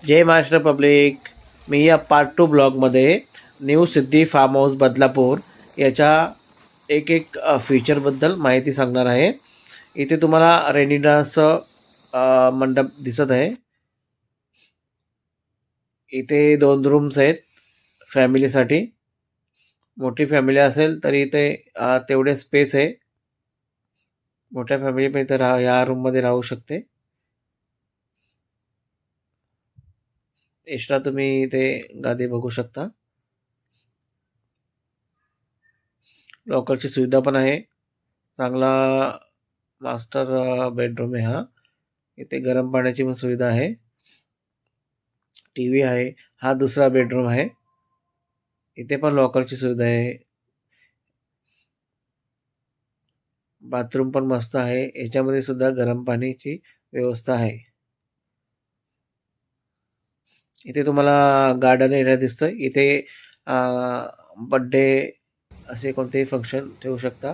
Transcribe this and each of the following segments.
जय Maharashtra public. मी या part 2 ब्लॉगमध्ये new Siddhi farm house Badlapur याच्या एक फीचरबद्दल माहिती सांगणार आहे. इथे तुम्हाला रेनी डान्स मंडप दिसत आहे. इथे 2 रूम्स आहेत फॅमिलीसाठी. मोठी फॅमिली असेल तरी इथे तेवढे स्पेस आहे. मोठ्या फॅमिली पण इथे या रूममध्ये राहू शकते. एक्स्ट्रा तुम्ही इथे गादी बघू शकता. लॉकरची सुविधा पण आहे. चांगला मास्टर बेडरूम आहे हा. इथे गरम पाण्याची पण सुविधा आहे. टीव्ही आहे. हा दुसरा बेडरूम आहे. इथे पण लॉकरची सुविधा आहे. बाथरूम पण मस्त आहे. याच्यामध्ये सुद्धा गरम पाण्याची व्यवस्था आहे. इथे तुम्हाला गार्डन एरिया दिसतोय. इथे बर्थडे असे कोणतेही फंक्शन ठेवू शकता.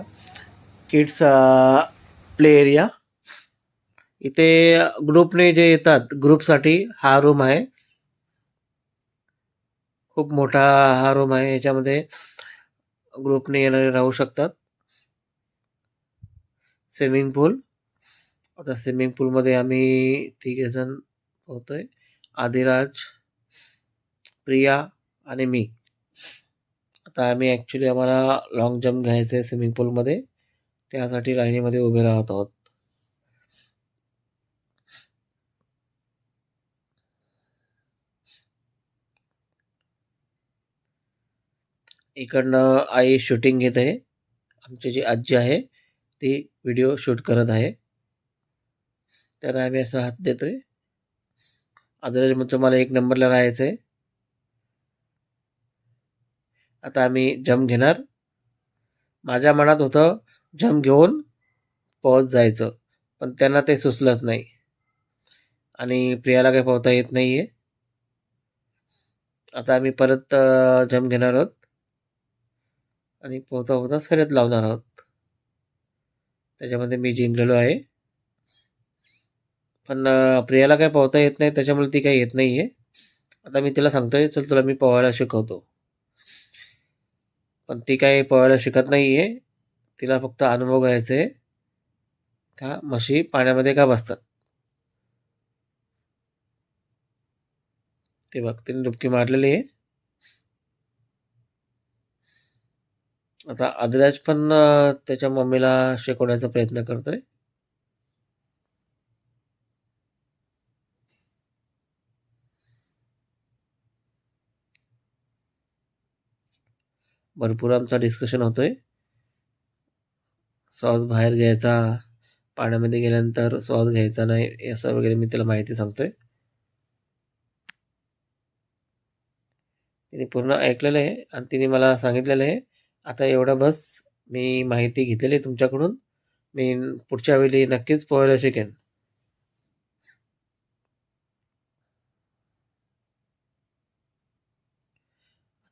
Kids play area. इथे ग्रुपने जे येतात ग्रुपसाठी हा रूम आहे. खूप मोठा हा रूम आहे. याच्यामध्ये ग्रुपने येणारे राहू शकतात. स्विमिंग पूल. आता स्विमिंग पूलमध्ये आम्ही 3 जण होतोय. आदिराज, प्रिया आणि मी. आता आम्ही आम्हाला लॉंग जंप घ्यायचं आहे स्विमिंग पूलमध्ये. त्यासाठी लाईनीमध्ये उभे राहत आहोत. इकडनं आई शूटिंग घेत आहे. आमची जी आजी आहे ती व्हिडिओ शूट करत आहे. त्याला आम्ही असा हात देतोय. आदिराज म्हणतो मला 1 नंबरला राहायचं आहे. आता आम्ही जंप घेणार. माझ्या मनात होतं जंप घेऊन पळत जायचं, पण त्यांना ते सुचलंच नाही आणि प्रियाला काही पोहता येत नाहीये. आता आम्ही परत जंप घेणार आहोत आणि पोहता पोहता शर्यत लावणार आहोत. त्याच्यामध्ये मी जिंकलेलो आहे. पण प्रियाला काही पोहता येत नाही, त्याच्यामुळे ती काही येत नाहीये. आता मी तिला सांगतोय चल तुला मी पोहायला शिकवतो. पण ती काही पोहायला शिकत नाहीये. तिला फक्त अनुभव घ्यायचा आहे का म्हशी पाण्यामध्ये का बसतात. ते बघ तिने डुबकी मारलेली आहे. आता आदिराज पण त्याच्या मम्मीला शिकवण्याचा प्रयत्न करतोय. भरपूर आमचा डिस्कशन होतोय. श्वास बाहेर घ्यायचा, पाण्यामध्ये गेल्यानंतर श्वास घ्यायचा नाही, असं वगैरे मी त्याला माहिती सांगतोय. तिने पूर्ण ऐकलेलं आहे आणि तिने मला सांगितलेलं आहे आता एवढं बस. मी माहिती घेतलेली आहे तुमच्याकडून. मी पुढच्या वेळी नक्कीच पोहायला शिकेन.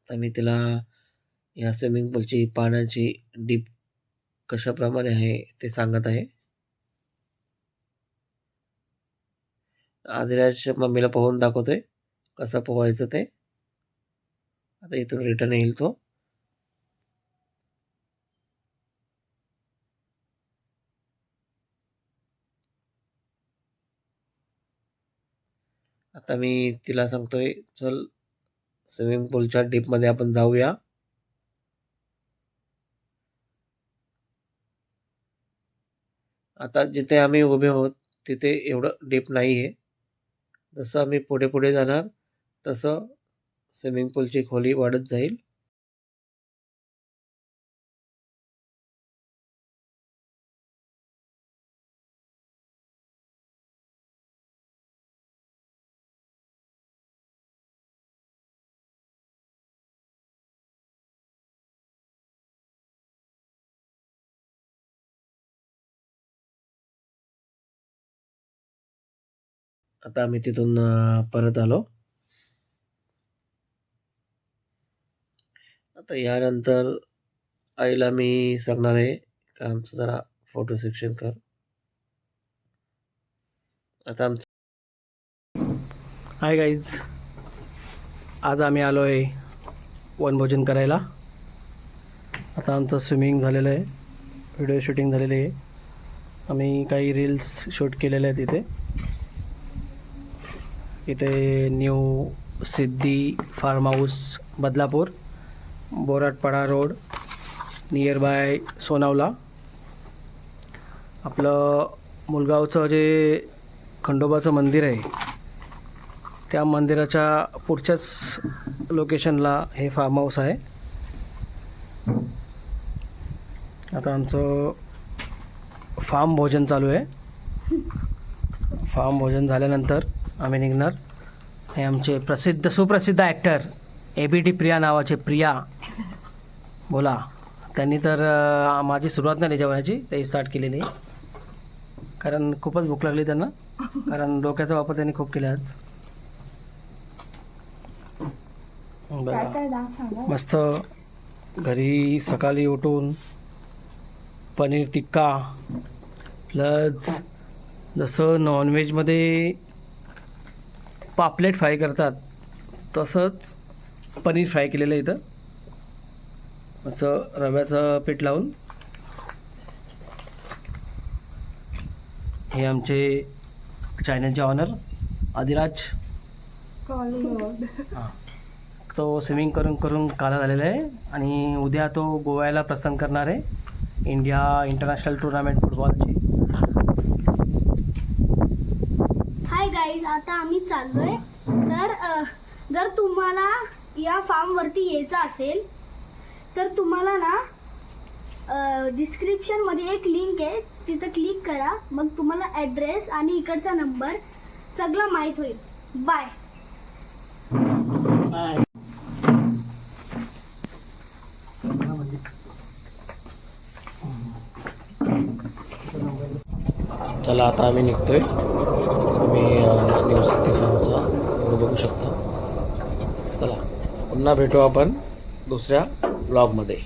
आता मी तिला या स्विमिंग पूलची पाण्याची डीप कशाप्रमाणे आहे ते सांगत आहे. आदिराज मम्मीला पोहून दाखवतोय कसं पोहायचं ते. आता इथून रिटर्न येईल तो. आता मी तिला सांगतोय चल स्विमिंग पूलच्या डीपमध्ये आपण जाऊया. आता जिथे आम्ही उभे आहोत तिथे एवढं डीप नाही आहे. जसं आम्ही पुढे पुढे जाणार तसं स्विमिंग पूलची खोली वाढत जाईल. आता आम्ही तिथून परत आलो. आता यानंतर आईला मी सांगणार आहे का आमचं जरा फोटो सेक्शन कर. आता आमचं हाय गाईज, आज आम्ही आलो आहे वनभोजन करायला. आता आमचं स्विमिंग झालेलं आहे, व्हिडिओ शूटिंग झालेली आहे. आम्ही काही रील्स शूट केलेले आहेत इथे new Siddhi farm house Badlapur, Boratpada road, near by Sonawala. आपलं मुलगावचं जे खंडोबाचं मंदिर आहे त्या मंदिराच्या पुढच्याच लोकेशनला हे फार्म हाऊस आहे. आता आमचं फार्म भोजन चालू आहे. फार्म भोजन झाल्यानंतर आम्ही निघणार. हे आमचे सुप्रसिद्ध ॲक्टर ABD प्रिया नावाचे प्रिया बोला, त्यांनी तर माझी सुरुवात नाही जेवणाची, ते स्टार्ट केलेली आहे. कारण खूपच भूक लागली त्यांना, कारण डोक्याचा वापर त्यांनी खूप केला आज. मस्त घरी सकाळी उठून पनीर टिक्का प्लस जसं नॉनव्हेजमध्ये पापलेट फ्राय करतात तसंच पनीर फ्राय केलेलं आहे इथं. असं रव्याचं पीठ लावून. हे आमचे चॅनलचे ऑनर आदिराज, हां, तो स्विमिंग करून काला झालेला आहे आणि उद्या तो गोव्याला प्रस्थान करणार आहे इंडिया इंटरनॅशनल टुर्नामेंट फुटबॉलची. हाय गाईज, आता आम्ही चाललोय. तर जर तुम्हाला या फार्मवरती यायचं असेल तर तुम्हाला ना डिस्क्रिप्शनमध्ये एक लिंक आहे, तिथं क्लिक करा. मग तुम्हाला ॲड्रेस आणि इकडचा नंबर सगळं माहीत होईल. बाय. चला आता आम्ही निघतोय. तुम्ही न्यू सिद्धी फार्मचा व्हिडिओ बघू शकता. चला पुन्हा भेटू आपण दुसऱ्या ब्लॉगमध्ये.